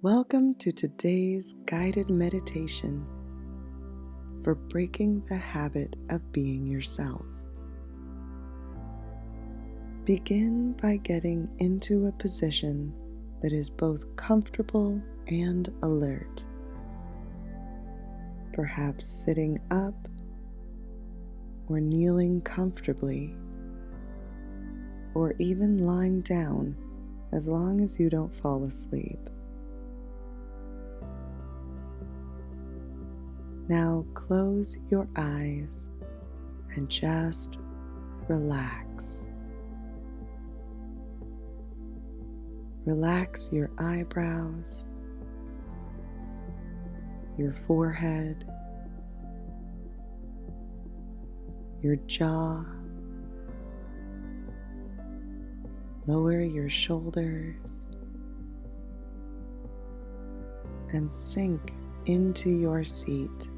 Welcome to today's guided meditation for breaking the habit of being yourself. Begin by getting into a position that is both comfortable and alert. Perhaps sitting up or kneeling comfortably, or even lying down as long as you don't fall asleep. Now close your eyes and just relax. Relax your eyebrows, your forehead, your jaw. Lower your shoulders and sink into your seat.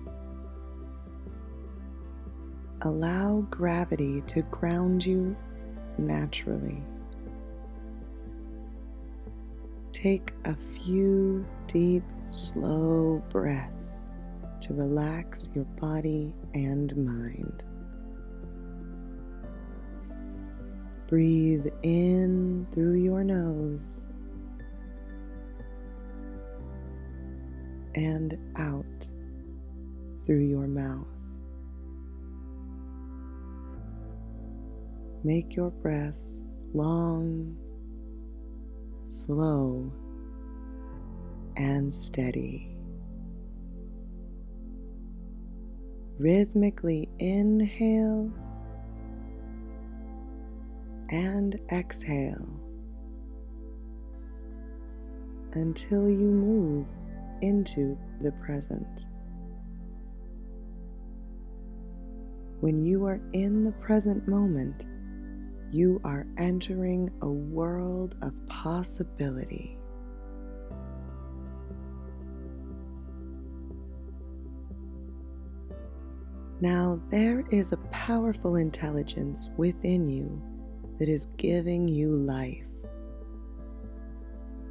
Allow gravity to ground you naturally. Take a few deep, slow breaths to relax your body and mind. Breathe in through your nose and out through your mouth. Make your breaths long, slow, and steady. Rhythmically inhale and exhale until you move into the present. When you are in the present moment, you are entering a world of possibility. Now, there is a powerful intelligence within you that is giving you life,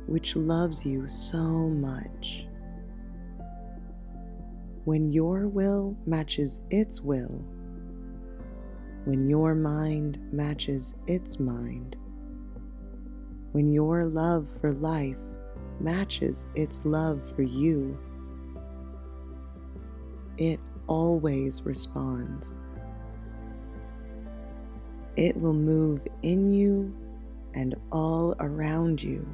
which loves you so much. When your will matches its will, when your mind matches its mind, when your love for life matches its love for you, it always responds. It will move in you and all around you,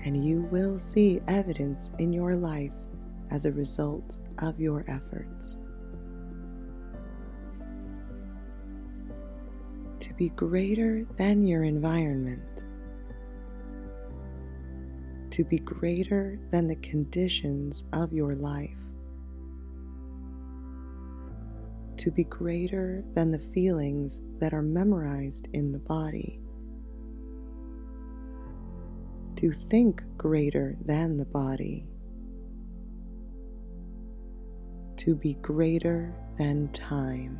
and you will see evidence in your life as a result of your efforts. To be greater than your environment, to be greater than the conditions of your life, to be greater than the feelings that are memorized in the body, to think greater than the body, to be greater than time,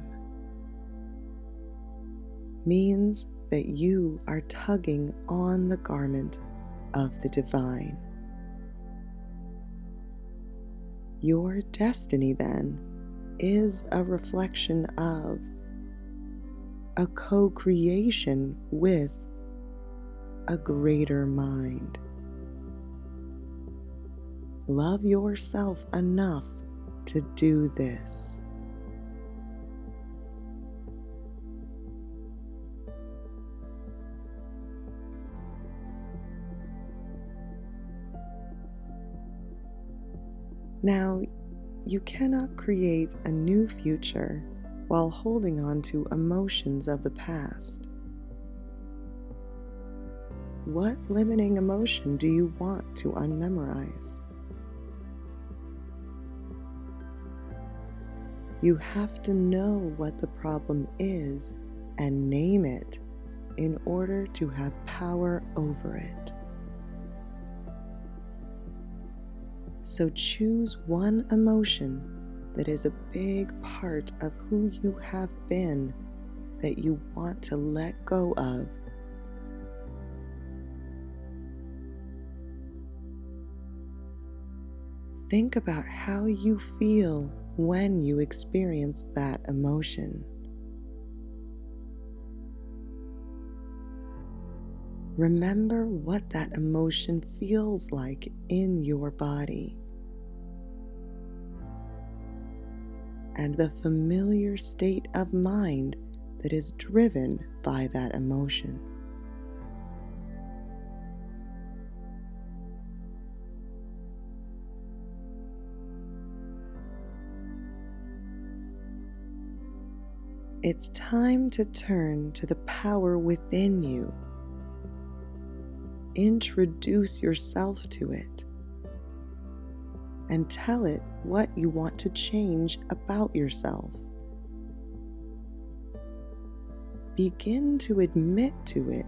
means that you are tugging on the garment of the divine. Your destiny, then, is a reflection of a co-creation with a greater mind. Love yourself enough to do this. Now, you cannot create a new future while holding on to emotions of the past. What limiting emotion do you want to unmemorize? You have to know what the problem is and name it in order to have power over it. So choose one emotion that is a big part of who you have been that you want to let go of think about how you feel when you experience that emotion. Remember what that emotion feels like in your body and the familiar state of mind that is driven by that emotion. It's time to turn to the power within you. Introduce yourself to it and tell it what you want to change about yourself. Begin to admit to it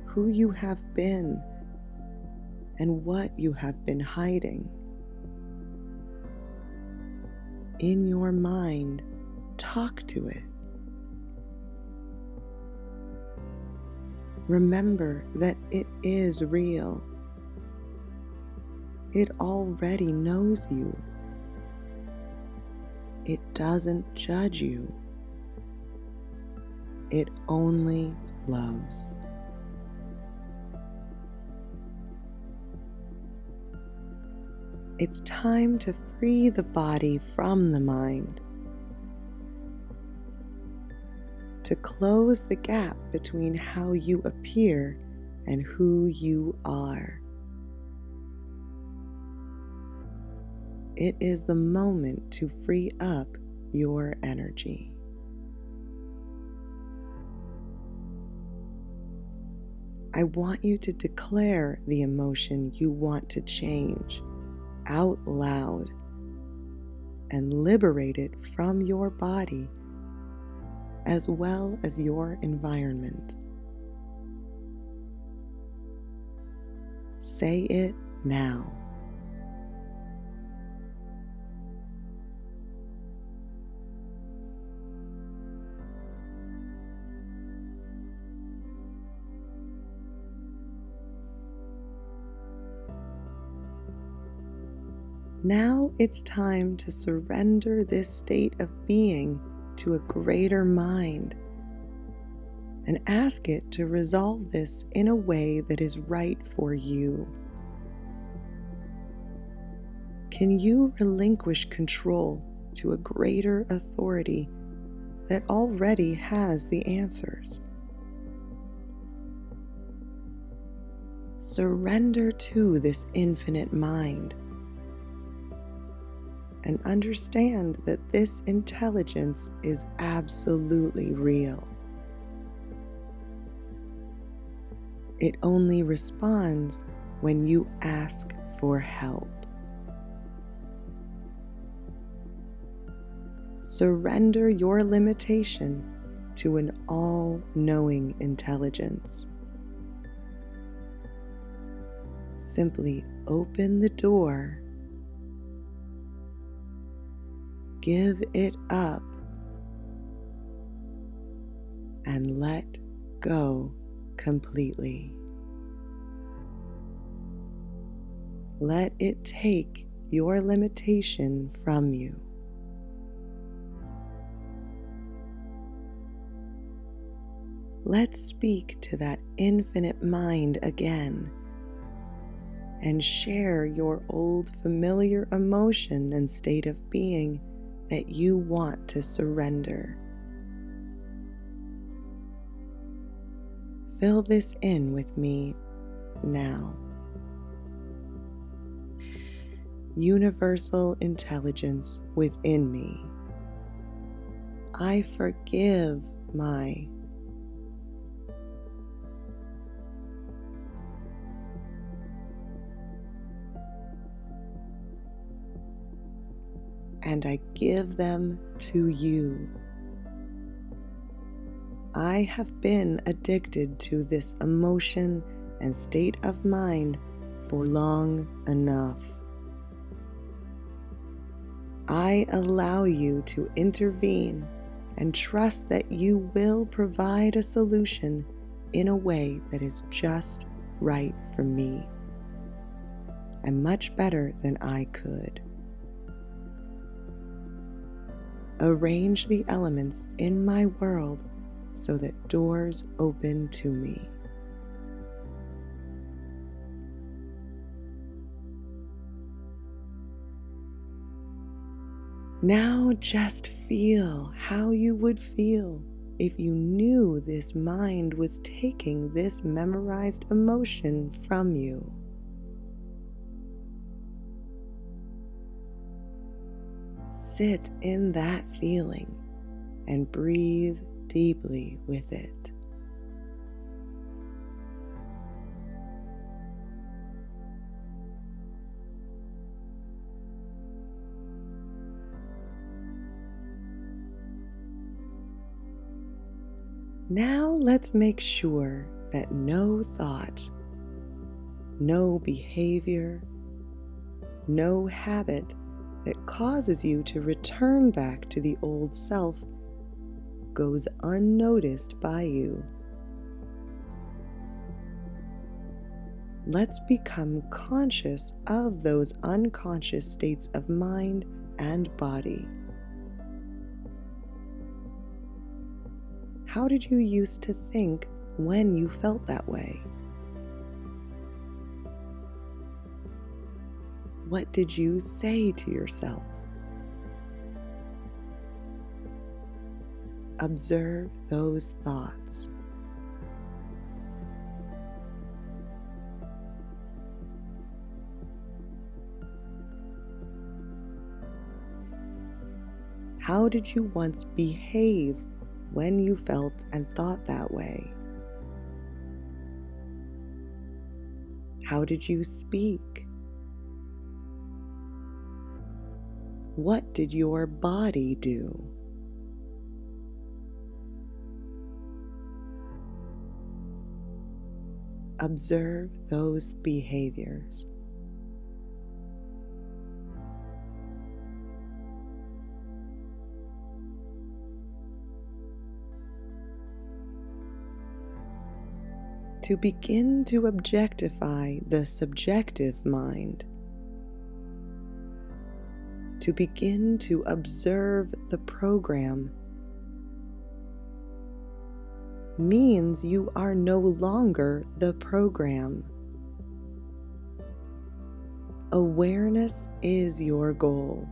who you have been and what you have been hiding. In your mind, talk to it. Remember that it is real. It already knows you. It doesn't judge you. It only loves. It's time to free the body from the mind, to close the gap between how you appear and who you are. It is the moment to free up your energy. I want you to declare the emotion you want to change out loud and liberate it from your body as well as your environment. Say it now. Now it's time to surrender this state of being to a greater mind and ask it to resolve this in a way that is right for you. Can you relinquish control to a greater authority that already has the answers? Surrender to this infinite mind and understand that this intelligence is absolutely real. It only responds when you ask for help. Surrender your limitation to an all-knowing intelligence. Simply open the door, give it up, and let go completely. Let it take your limitation from you. Let's speak to that infinite mind again and share your old familiar emotion and state of being that you want to surrender. Fill this in with me now. Universal intelligence within me. I forgive my. And I give them to you. I have been addicted to this emotion and state of mind for long enough. I allow you to intervene and trust that you will provide a solution in a way that is just right for me. and much better than I could. Arrange the elements in my world so that doors open to me. Now just feel how you would feel if you knew this mind was taking this memorized emotion from you. Sit in that feeling and breathe deeply with it. Now let's make sure that no thought, no behavior, no habit that causes you to return back to the old self goes unnoticed by you. Let's become conscious of those unconscious states of mind and body. How did you used to think when you felt that way? What did you say to yourself? Observe those thoughts. How did you once behave when you felt and thought that way? How did you speak? What did your body do? Observe those behaviors. To begin to objectify the subjective mind, to begin to observe the program, means you are no longer the program. Awareness is your goal.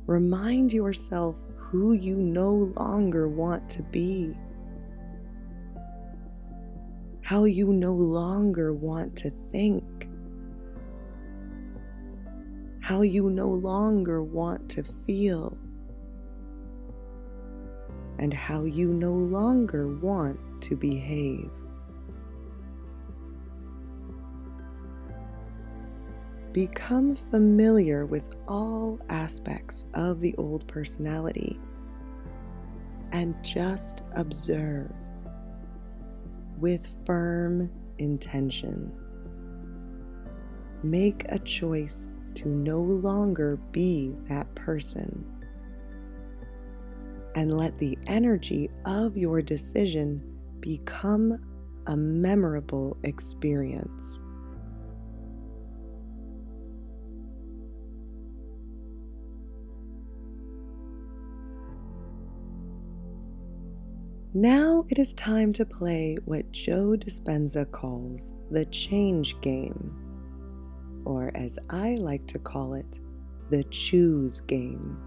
Remind yourself who you no longer want to be, how you no longer want to think, how you no longer want to feel, and how you no longer want to behave. Become familiar with all aspects of the old personality and just observe with firm intention. Make a choice to no longer be that person, and let the energy of your decision become a memorable experience. Now it is time to play what Joe Dispenza calls the change game, or as I like to call it, the choose game.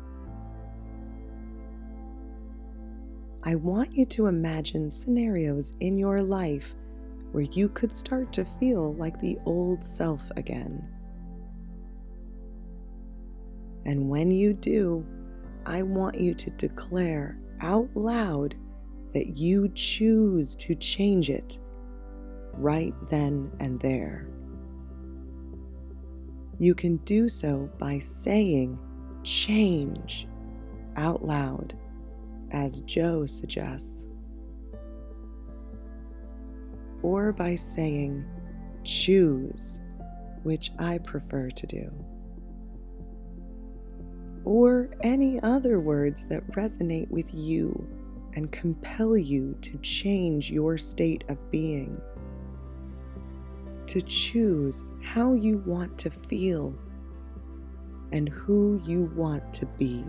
I want you to imagine scenarios in your life where you could start to feel like the old self again. And when you do, I want you to declare out loud that you choose to change it right then and there. You can do so by saying change out loud, as Joe suggests, or by saying choose, which I prefer to do, or any other words that resonate with you and compel you to change your state of being. to choose how you want to feel and who you want to be.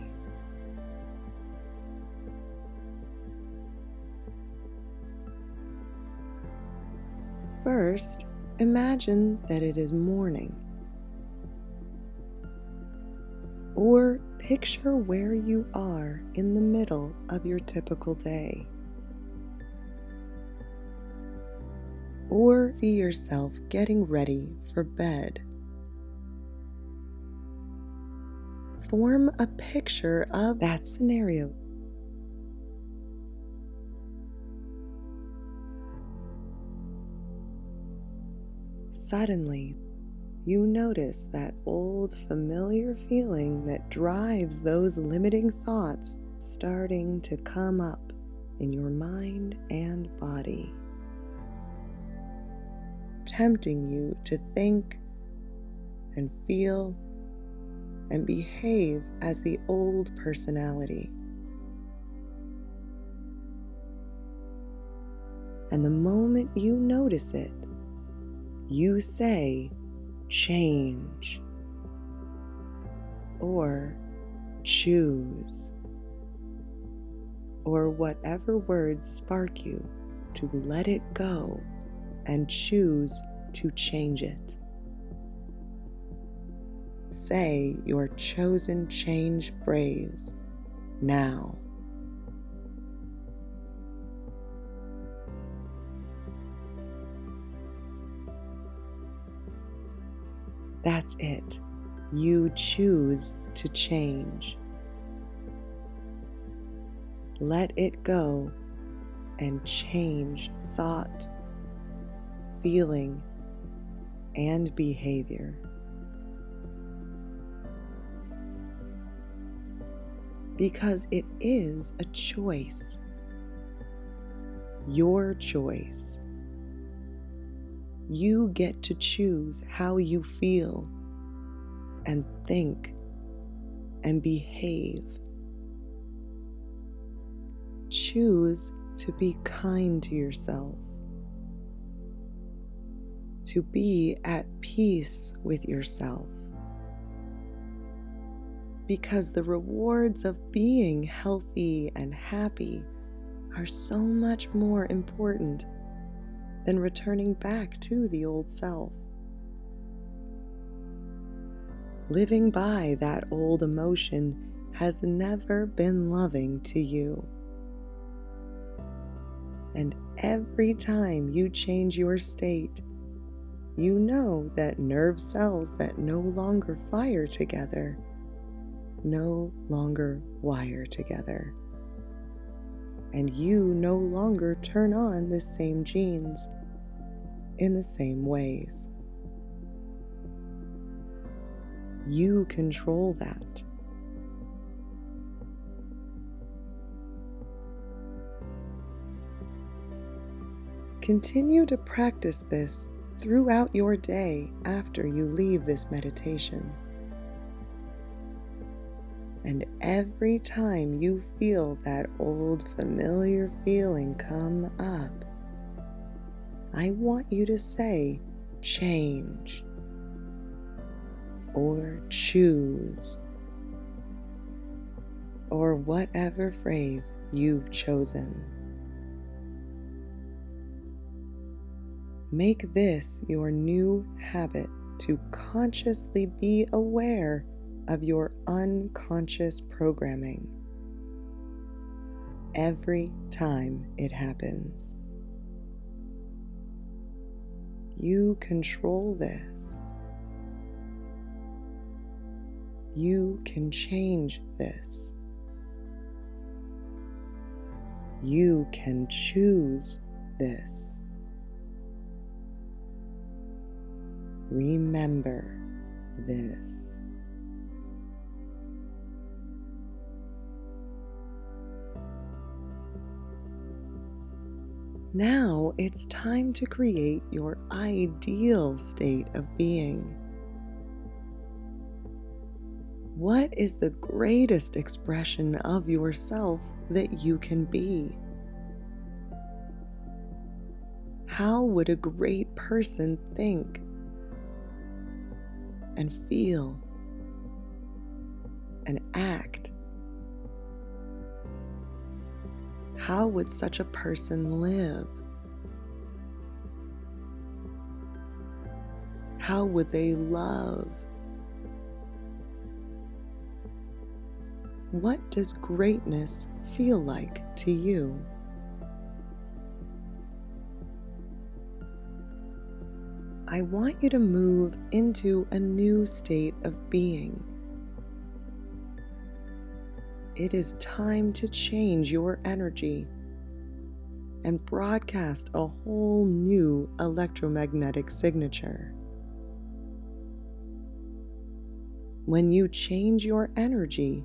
First, imagine that it is morning, or picture where you are in the middle of your typical day. Or see yourself getting ready for bed. Form a picture of that scenario. Suddenly, you notice that old familiar feeling that drives those limiting thoughts starting to come up in your mind and body, tempting you to think and feel and behave as the old personality. And the moment you notice it, you say, change, or choose, or whatever words spark you to let it go and choose to change it. Say your chosen change phrase now. That's it. You choose to change. Let it go and change thought, feeling, and behavior. Because it is a choice. Your choice. You get to choose how you feel and think and behave. Choose to be kind to yourself, to be at peace with yourself, because the rewards of being healthy and happy are so much more important than returning back to the old self. Living by that old emotion has never been loving to you. And every time you change your state, you know that nerve cells that no longer fire together no longer wire together. And you no longer turn on the same genes in the same ways. You control that. Continue to practice this throughout your day after you leave this meditation. And every time you feel that old familiar feeling come up, I want you to say, change, or choose, or whatever phrase you've chosen. Make this your new habit to consciously be aware of your unconscious programming every time it happens. You control this. You can change this. You can choose this. Remember this. Now it's time to create your ideal state of being. What is the greatest expression of yourself that you can be? How would a great person think and feel and act? How would such a person live? How would they love? What does greatness feel like to you? I want you to move into a new state of being. It is time to change your energy and broadcast a whole new electromagnetic signature. When you change your energy,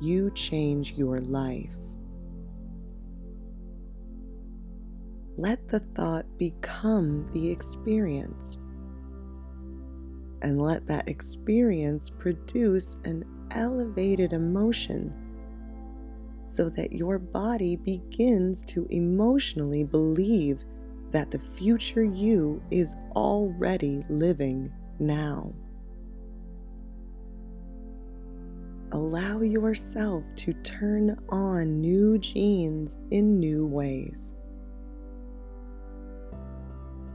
you change your life. Let the thought become the experience, and let that experience produce an elevated emotion so that your body begins to emotionally believe that the future you is already living now. Allow yourself to turn on new genes in new ways.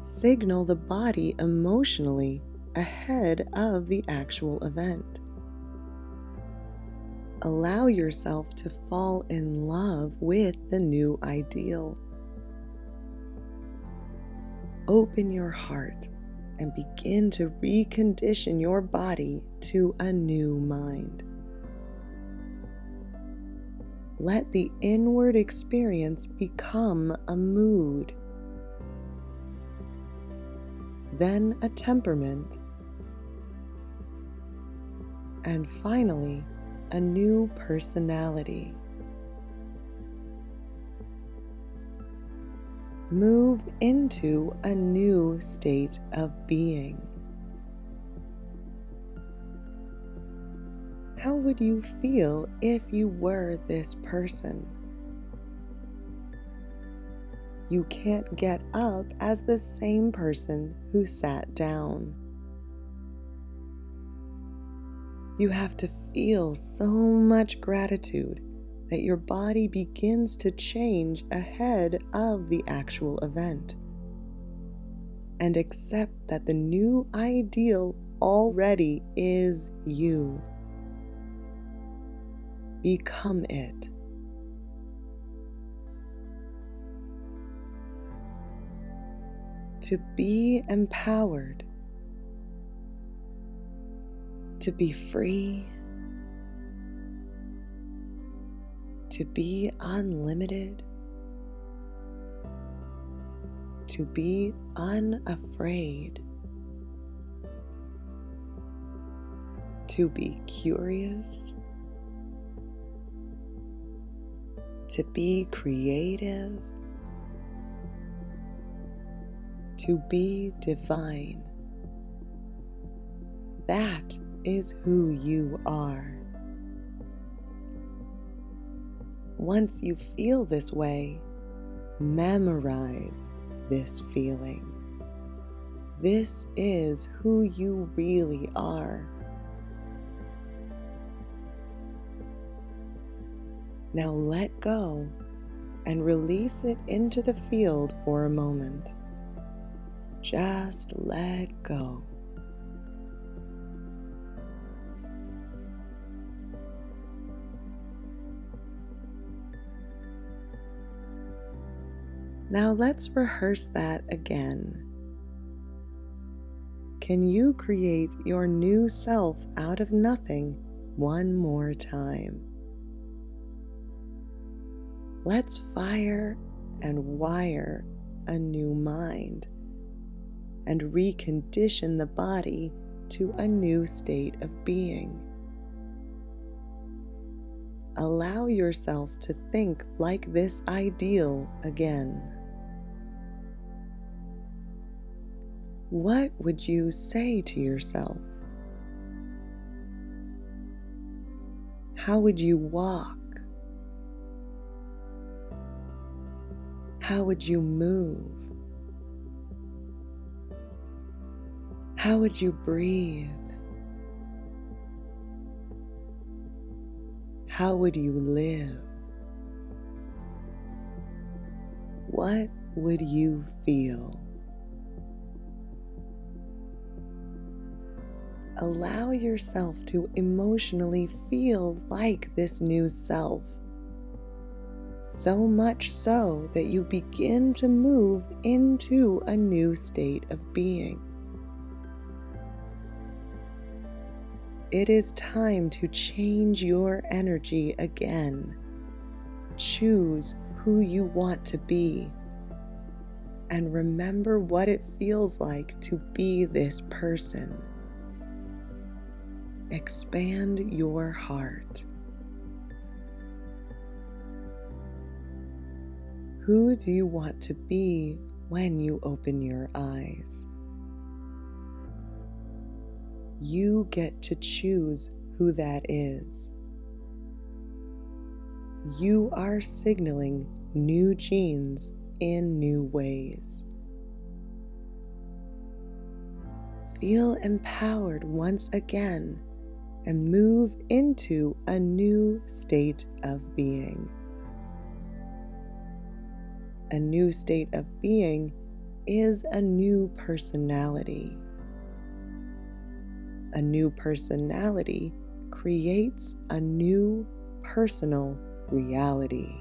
Signal the body emotionally ahead of the actual event. Allow yourself to fall in love with the new ideal. Open your heart and begin to recondition your body to a new mind. Let the inward experience become a mood, then a temperament, and finally, a new personality. Move into a new state of being. How would you feel if you were this person? You can't get up as the same person who sat down. You have to feel so much gratitude that your body begins to change ahead of the actual event. And accept that the new ideal already is you. Become it. To be empowered, to be free, to be unlimited, to be unafraid, to be curious, to be creative, to be divine. That is who you are. Once you feel this way, memorize this feeling. This is who you really are. Now let go and release it into the field for a moment. Just let go. Now let's rehearse that again. Can you create your new self out of nothing one more time? Let's fire and wire a new mind and recondition the body to a new state of being. Allow yourself to think like this ideal again. What would you say to yourself? How would you walk? How would you move? How would you breathe? How would you live? What would you feel? Allow yourself to emotionally feel like this new self, so much so that you begin to move into a new state of being. It is time to change your energy again. Choose who you want to be, and remember what it feels like to be this person. Expand your heart. Who do you want to be when you open your eyes? You get to choose who that is. You are signaling new genes in new ways. Feel empowered once again and move into a new state of being. A new state of being is a new personality. A new personality creates a new personal reality.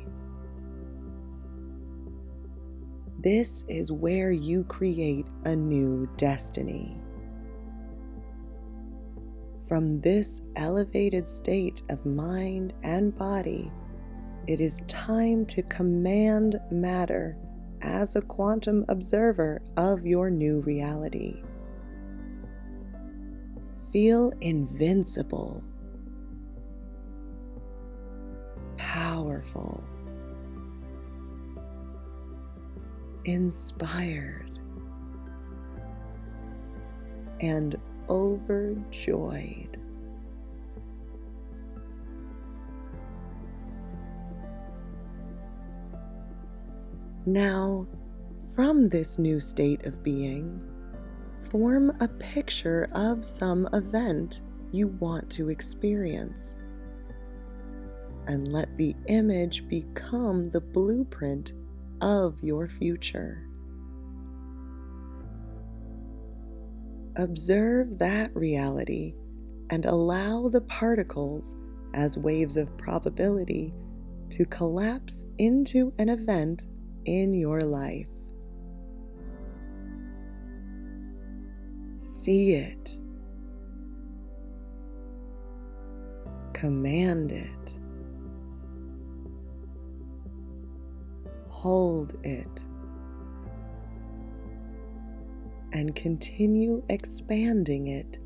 This is where you create a new destiny. From this elevated state of mind and body, it is time to command matter as a quantum observer of your new reality. Feel invincible, powerful, inspired, and overjoyed. Now, from this new state of being, form a picture of some event you want to experience, and let the image become the blueprint of your future. Observe that reality and allow the particles, as waves of probability, to collapse into an event in your life. See it. Command it. Hold it. And continue expanding it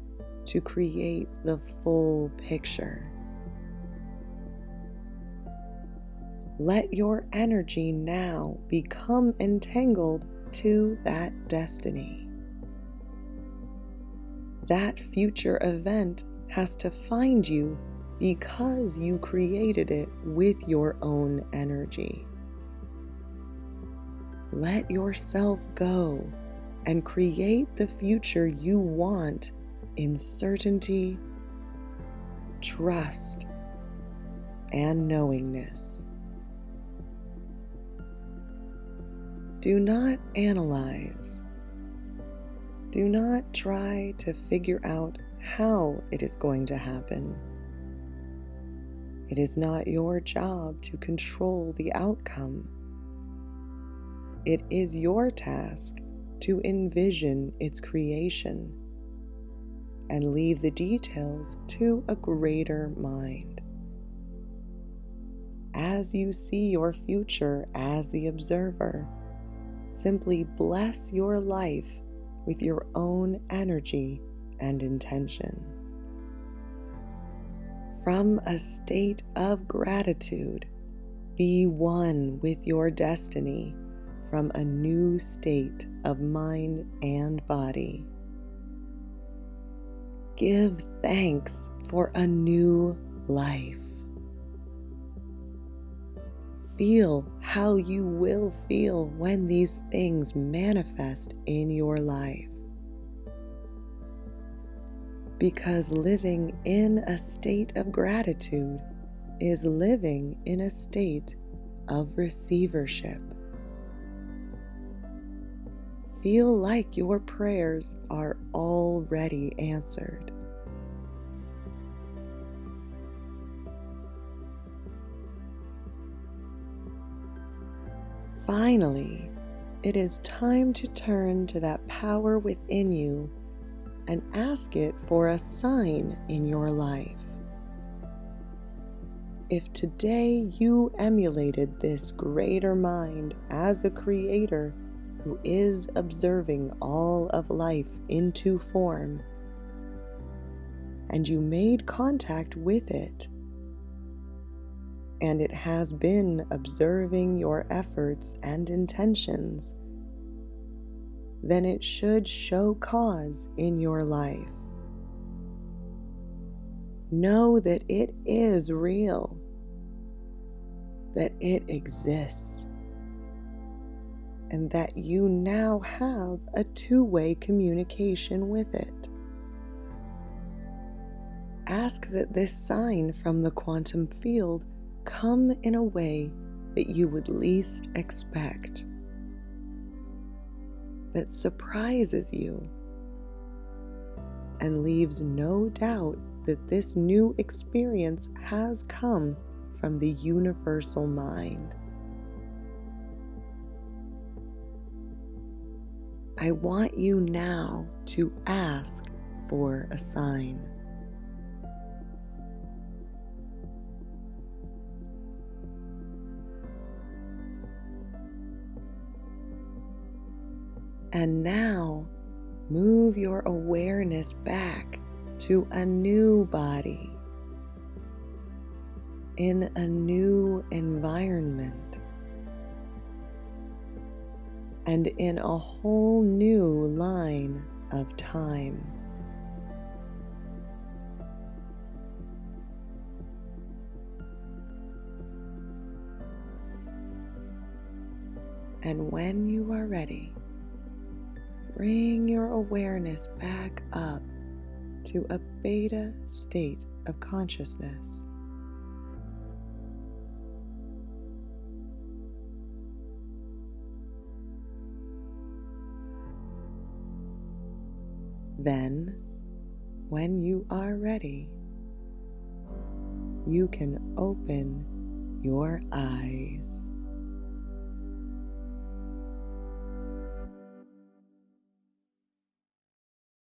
to create the full picture. Let your energy now become entangled to that destiny. That future event has to find you because you created it with your own energy. Let yourself go and create the future you want in certainty, trust, and knowingness. Do not analyze. Do not try to figure out how it is going to happen. It is not your job to control the outcome. It is your task to envision its creation and leave the details to a greater mind. As you see your future as the observer, simply bless your life with your own energy and intention. From a state of gratitude, be one with your destiny from a new state of mind and body. Give thanks for a new life. Feel how you will feel when these things manifest in your life. because living in a state of gratitude is living in a state of receivership. Feel like your prayers are already answered. Finally, it is time to turn to that power within you and ask it for a sign in your life. If today you emulated this greater mind as a creator who is observing all of life into form, and you made contact with it, and it has been observing your efforts and intentions, then it should show cause in your life. Know that it is real, that it exists, and that you now have a two-way communication with it. Ask that this sign from the quantum field come in a way that you would least expect, that surprises you and leaves no doubt that this new experience has come from the universal mind. I want you now to ask for a sign. And now, move your awareness back to a new body, in a new environment, and in a whole new line of time. And when you are ready, bring your awareness back up to a beta state of consciousness. Then, when you are ready, you can open your eyes.